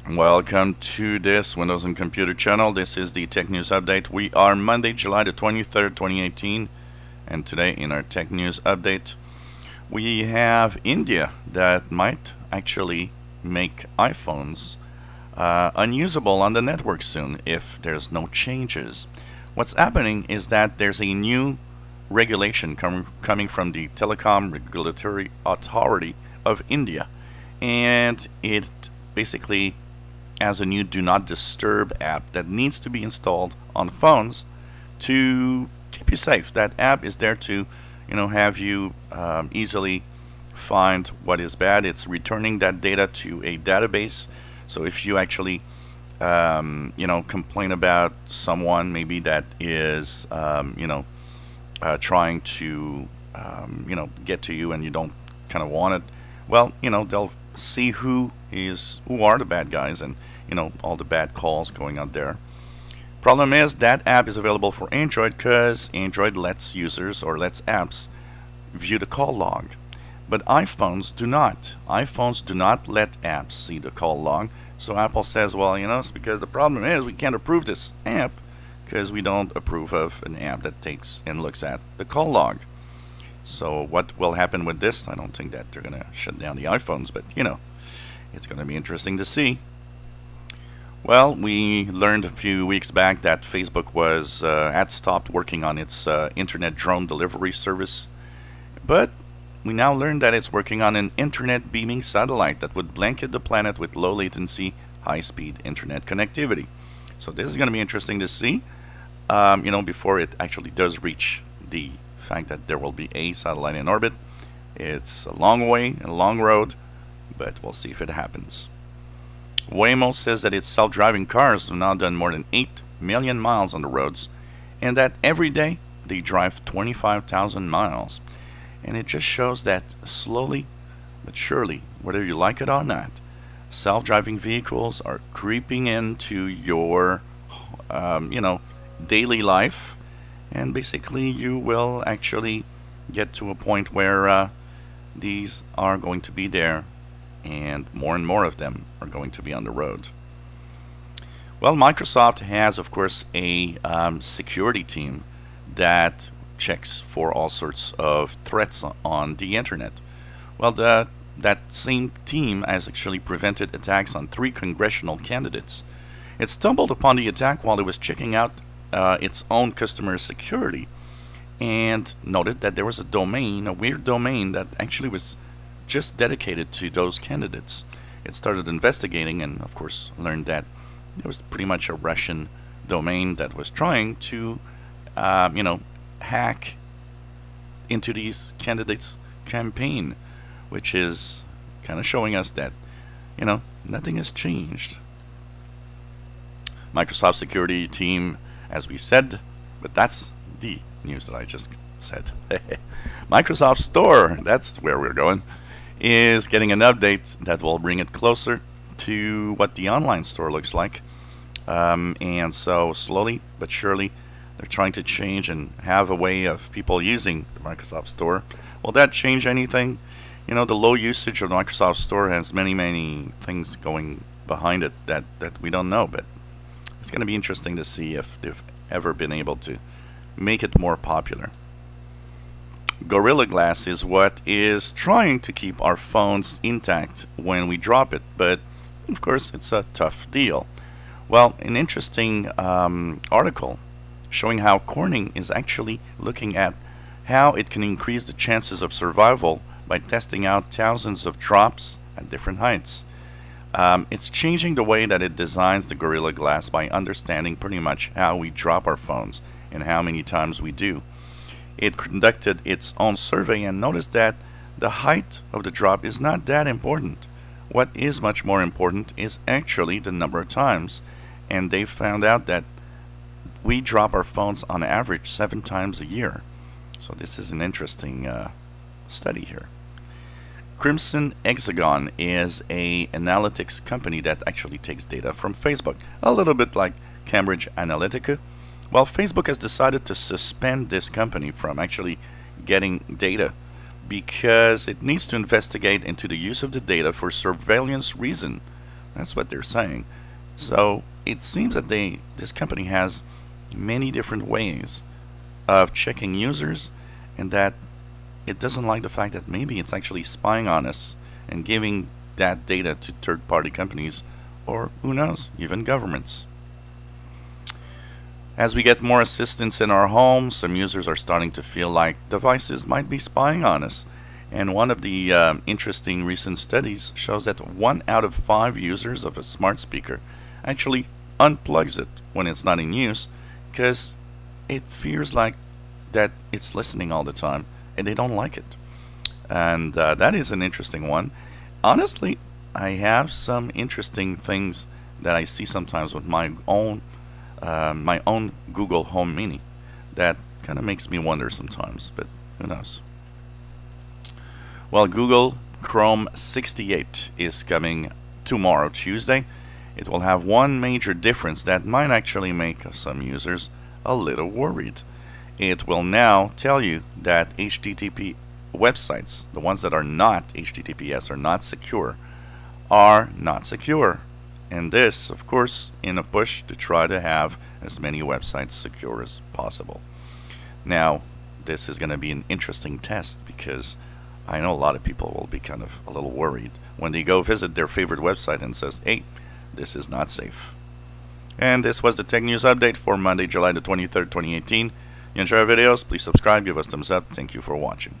Welcome to this Windows and Computer channel. This is the Tech News Update. We are Monday, July the 23rd, 2018, and today in our Tech News Update, we have India that might actually make iPhones unusable on the network soon if there's no changes. What's happening is that there's a new regulation coming from the Telecom Regulatory Authority of India, and it basically as a new Do Not Disturb app that needs to be installed on phones to keep you safe. That app is there to, have you easily find what is bad. It's returning that data to a database. So if you actually, complain about someone maybe that is, trying to, get to you and you don't kind of want it, well, they'll see who are the bad guys and all the bad calls going on there. Problem is that app is available for Android because Android lets users or lets apps view the call log, but iPhones do not. iPhones do not let apps see the call log. So Apple says, well, it's because the problem is we can't approve this app because we don't approve of an app that takes and looks at the call log. So what will happen with this? I don't think that they're going to shut down the iPhones, but it's going to be interesting to see. Well, we learned a few weeks back that Facebook had stopped working on its internet drone delivery service, but we now learned that it's working on an internet beaming satellite that would blanket the planet with low latency, high-speed internet connectivity. So this is going to be interesting to see, before it actually does reach the fact that there will be a satellite in orbit. It's a long way, a long road, but we'll see if it happens. Waymo says that its self-driving cars have now done more than 8 million miles on the roads, and that every day they drive 25,000 miles. And it just shows that slowly but surely, whether you like it or not, self-driving vehicles are creeping into your, daily life, and basically you will actually get to a point where these are going to be there, and more of them are going to be on the road. Well, Microsoft has, of course, a security team that checks for all sorts of threats on the internet. Well, that same team has actually prevented attacks on 3 congressional candidates. It stumbled upon the attack while it was checking out its own customer security, and noted that there was a weird domain that actually was just dedicated to those candidates. It started investigating and of course learned that it was pretty much a Russian domain that was trying to hack into these candidates' campaign, which is kind of showing us that nothing has changed. Microsoft security team, as we said, but that's the news that I just said. Microsoft Store, that's where we're going, is getting an update that will bring it closer to what the online store looks like. And so slowly but surely they're trying to change and have a way of people using the Microsoft Store. Will that change anything? The low usage of the Microsoft Store has many things going behind it that we don't know, but it's going to be interesting to see if they've ever been able to make it more popular. Gorilla Glass is what is trying to keep our phones intact when we drop it, but of course it's a tough deal. Well, an interesting article showing how Corning is actually looking at how it can increase the chances of survival by testing out thousands of drops at different heights. It's changing the way that it designs the Gorilla Glass by understanding pretty much how we drop our phones and how many times we do. It conducted its own survey and noticed that the height of the drop is not that important. What is much more important is actually the number of times, and they found out that we drop our phones on average 7 times a year. So this is an interesting study here. Crimson Hexagon is an analytics company that actually takes data from Facebook, a little bit like Cambridge Analytica. Well, Facebook has decided to suspend this company from actually getting data because it needs to investigate into the use of the data for surveillance reason That's what they're saying. So it seems that this company has many different ways of checking users, and that it doesn't like the fact that maybe it's actually spying on us and giving that data to third-party companies, or who knows, even governments. As we get more assistance in our homes, some users are starting to feel like devices might be spying on us. And one of the interesting recent studies shows that 1 out of 5 users of a smart speaker actually unplugs it when it's not in use, because it feels like that it's listening all the time and they don't like it. And that is an interesting one. Honestly, I have some interesting things that I see sometimes with my own Google Home Mini that kind of makes me wonder sometimes, but who knows. Well, Google Chrome 68 is coming tomorrow, Tuesday. It will have one major difference that might actually make some users a little worried. It will now tell you that HTTP websites, the ones that are not HTTPS, are not secure. And this, of course, in a push to try to have as many websites secure as possible. Now, this is going to be an interesting test, because I know a lot of people will be kind of a little worried when they go visit their favorite website and says, hey, this is not safe. And this was the Tech News Update for Monday, July the 23rd, 2018. You enjoy our videos, please subscribe, give us thumbs up. Thank you for watching.